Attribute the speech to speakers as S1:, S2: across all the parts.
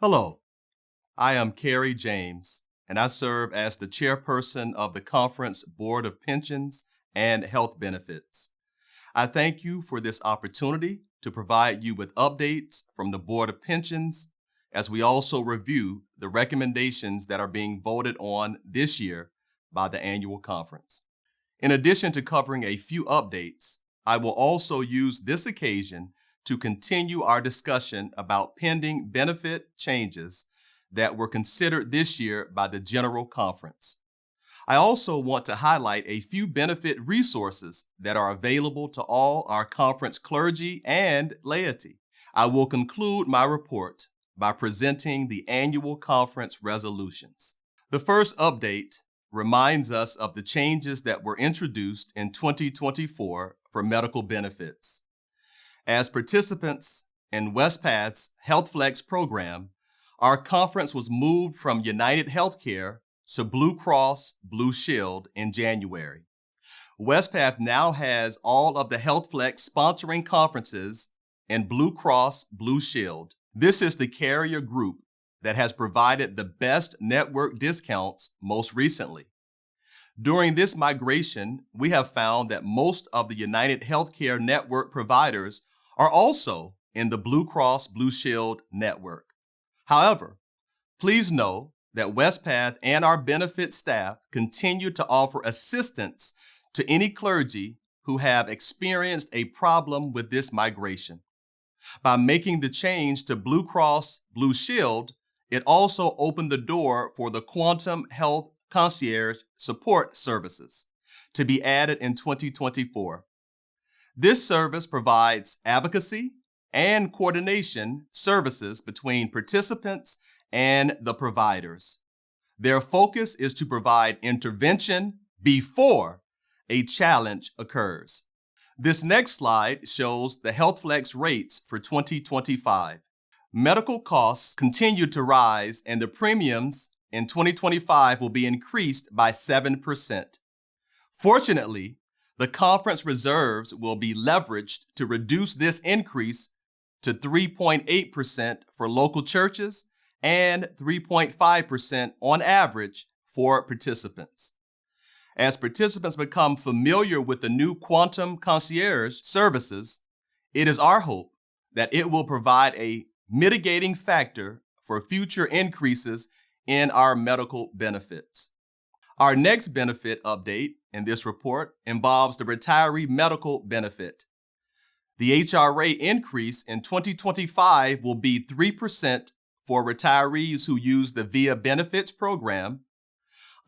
S1: Hello, I am Kerry James, and I serve as the chairperson of the Conference Board of Pensions and Health Benefits. I thank you for this opportunity to provide you with updates from the Board of Pensions as we also review the recommendations that are being voted on this year by the annual conference. In addition to covering a few updates, I will also use this occasion to continue our discussion about pending benefit changes that were considered this year by the General Conference. I also want to highlight a few benefit resources that are available to all our conference clergy and laity. I will conclude my report by presenting the annual conference resolutions. The first update reminds us of the changes that were introduced in 2024 for medical benefits. As participants in WestPath's HealthFlex program, our conference was moved from United Healthcare to Blue Cross Blue Shield in January. WestPath now has all of the HealthFlex sponsoring conferences in Blue Cross Blue Shield. This is the carrier group that has provided the best network discounts most recently. During this migration, we have found that most of the United Healthcare network providers are also in the Blue Cross Blue Shield network. However, please know that WestPath and our benefit staff continue to offer assistance to any clergy who have experienced a problem with this migration. By making the change to Blue Cross Blue Shield, it also opened the door for the Quantum Health Concierge Support Services to be added in 2024. This service provides advocacy and coordination services between participants and the providers. Their focus is to provide intervention before a challenge occurs. This next slide shows the HealthFlex rates for 2025. Medical costs continue to rise, and the premiums in 2025 will be increased by 7%. Fortunately, the conference reserves will be leveraged to reduce this increase to 3.8% for local churches and 3.5% on average for participants. As participants become familiar with the new Quantum Concierge services, it is our hope that it will provide a mitigating factor for future increases in our medical benefits. Our next benefit update in this report involves the retiree medical benefit. The HRA increase in 2025 will be 3% for retirees who use the VIA benefits program.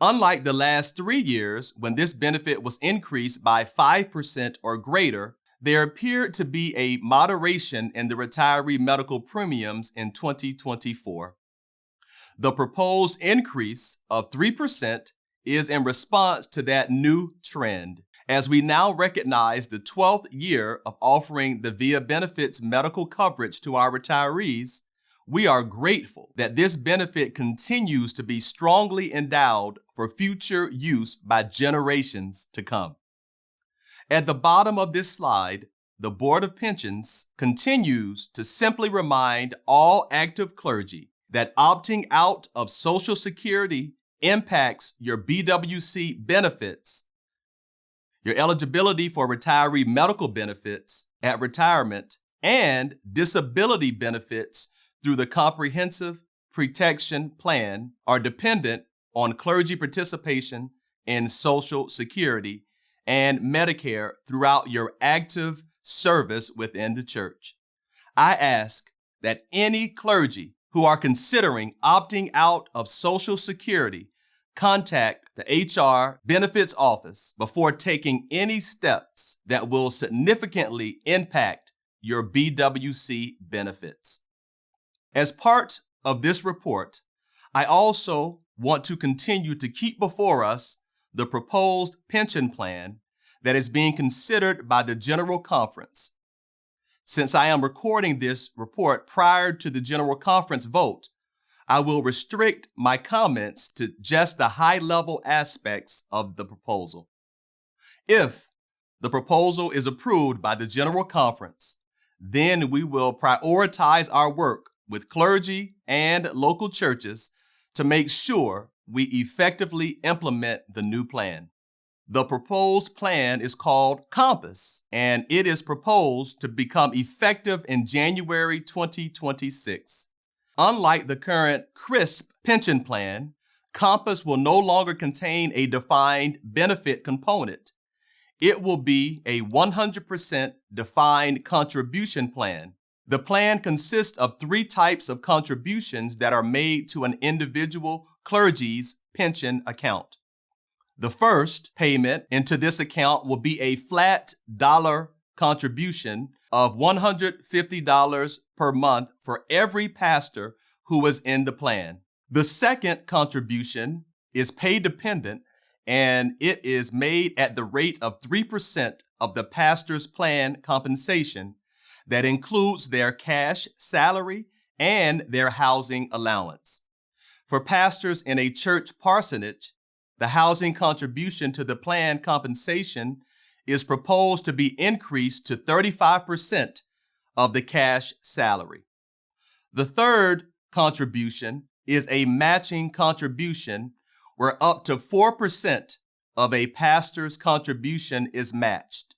S1: Unlike the last 3 years, when this benefit was increased by 5% or greater, there appeared to be a moderation in the retiree medical premiums in 2024. The proposed increase of 3% is in response to that new trend. As we now recognize the 12th year of offering the VIA benefits medical coverage to our retirees, we are grateful that this benefit continues to be strongly endowed for future use by generations to come. At the bottom of this slide, the Board of Pensions continues to simply remind all active clergy that opting out of Social Security impacts your BWC benefits, your eligibility for retiree medical benefits at retirement, and disability benefits through the Comprehensive Protection Plan are dependent on clergy participation in Social Security and Medicare throughout your active service within the church. I ask that any clergy who are considering opting out of Social Security contact the HR Benefits Office before taking any steps that will significantly impact your BWC benefits. As part of this report, I also want to continue to keep before us the proposed pension plan that is being considered by the General Conference. Since I am recording this report prior to the General Conference vote, I will restrict my comments to just the high-level aspects of the proposal. If the proposal is approved by the General Conference, then we will prioritize our work with clergy and local churches to make sure we effectively implement the new plan. The proposed plan is called Compass, and it is proposed to become effective in January 2026. Unlike the current CRISP pension plan, Compass will no longer contain a defined benefit component. It will be a 100% defined contribution plan. The plan consists of 3 types of contributions that are made to an individual clergy's pension account. The first payment into this account will be a flat dollar contribution of $150 per month for every pastor who is in the plan. The second contribution is pay dependent, and it is made at the rate of 3% of the pastor's plan compensation that includes their cash salary and their housing allowance. For pastors in a church parsonage, the housing contribution to the plan compensation is proposed to be increased to 35% of the cash salary. The third contribution is a matching contribution where up to 4% of a pastor's contribution is matched.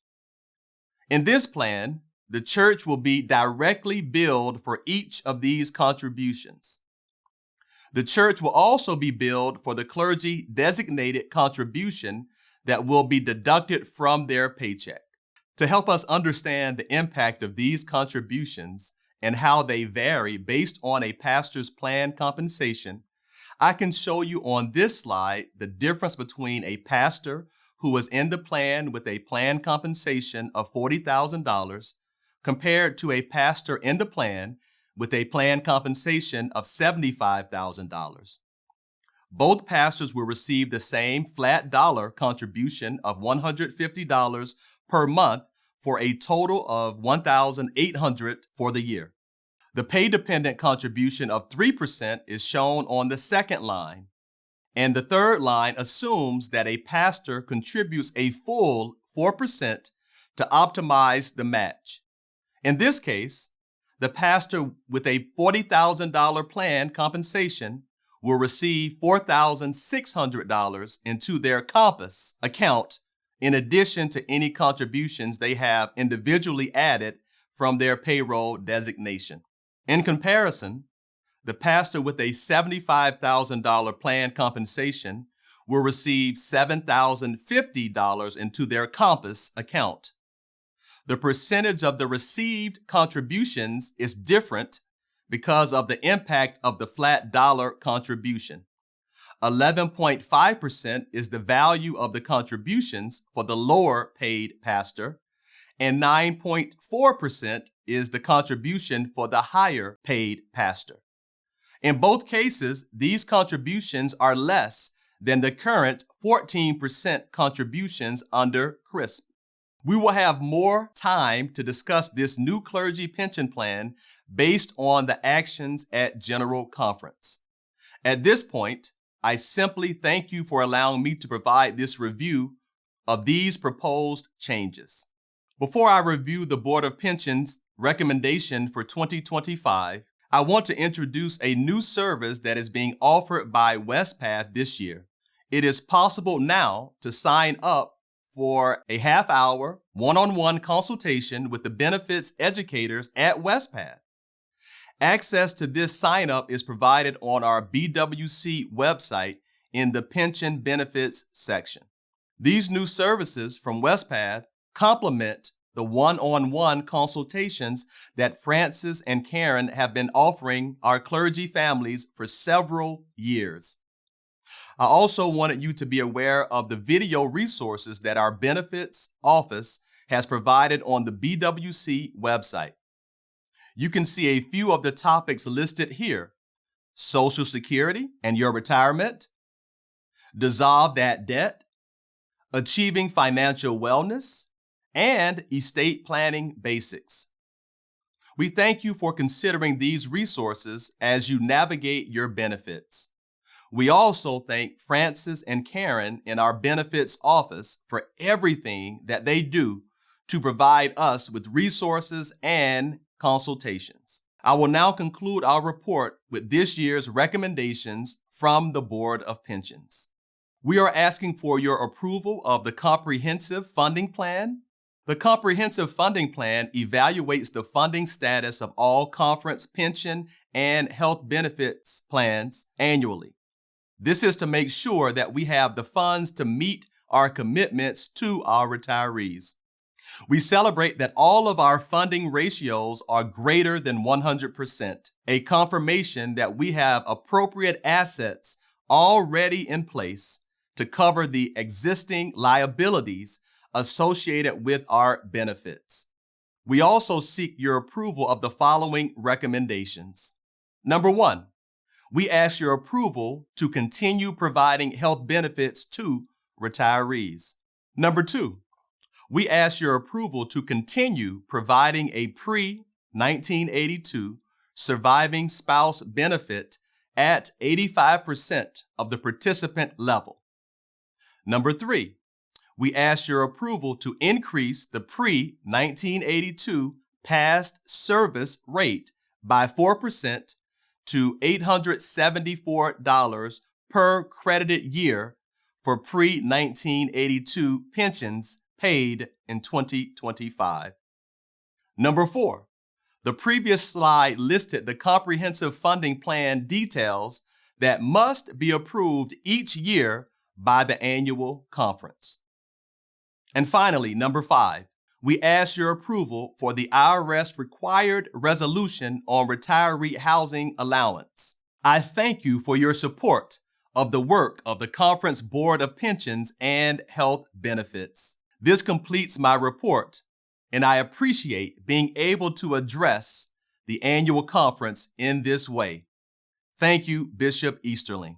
S1: In this plan, the church will be directly billed for each of these contributions. The church will also be billed for the clergy designated contribution that will be deducted from their paycheck. To help us understand the impact of these contributions and how they vary based on a pastor's plan compensation, I can show you on this slide the difference between a pastor who was in the plan with a plan compensation of $40,000 compared to a pastor in the plan with a plan compensation of $75,000. Both pastors will receive the same flat dollar contribution of $150 per month for a total of $1,800 for the year. The pay-dependent contribution of 3% is shown on the second line, and the third line assumes that a pastor contributes a full 4% to optimize the match. In this case, the pastor with a $40,000 plan compensation will receive $4,600 into their Compass account in addition to any contributions they have individually added from their payroll designation. In comparison, the pastor with a $75,000 plan compensation will receive $7,050 into their Compass account. The percentage of the received contributions is different because of the impact of the flat dollar contribution. 11.5% is the value of the contributions for the lower paid pastor, and 9.4% is the contribution for the higher paid pastor. In both cases, these contributions are less than the current 14% contributions under CRISP. We will have more time to discuss this new clergy pension plan based on the actions at General Conference. At this point, I simply thank you for allowing me to provide this review of these proposed changes. Before I review the Board of Pensions recommendation for 2025, I want to introduce a new service that is being offered by WestPath this year. It is possible now to sign up for a half-hour, one-on-one consultation with the benefits educators at WestPath. Access to this sign-up is provided on our BWC website in the Pension Benefits section. These new services from WestPath complement the one-on-one consultations that Francis and Karen have been offering our clergy families for several years. I also wanted you to be aware of the video resources that our benefits office has provided on the BWC website. You can see a few of the topics listed here: Social Security and your retirement, dissolve that debt, achieving financial wellness, and estate planning basics. We thank you for considering these resources as you navigate your benefits. We also thank Francis and Karen in our benefits office for everything that they do to provide us with resources and consultations. I will now conclude our report with this year's recommendations from the Board of Pensions. We are asking for your approval of the Comprehensive Funding Plan. The Comprehensive Funding Plan evaluates the funding status of all conference pension and health benefits plans annually. This is to make sure that we have the funds to meet our commitments to our retirees. We celebrate that all of our funding ratios are greater than 100%, a confirmation that we have appropriate assets already in place to cover the existing liabilities associated with our benefits. We also seek your approval of the following recommendations. Number 1, we ask your approval to continue providing health benefits to retirees. Number 2, we ask your approval to continue providing a pre-1982 surviving spouse benefit at 85% of the participant level. Number 3, we ask your approval to increase the pre-1982 past service rate by 4% to $874 per credited year for pre-1982 pensions paid in 2025. Number 4, the previous slide listed the comprehensive funding plan details that must be approved each year by the annual conference. And finally, number 5, we ask your approval for the IRS required resolution on retiree housing allowance. I thank you for your support of the work of the Conference Board of Pensions and Health Benefits. This completes my report, and I appreciate being able to address the annual conference in this way. Thank you, Bishop Easterling.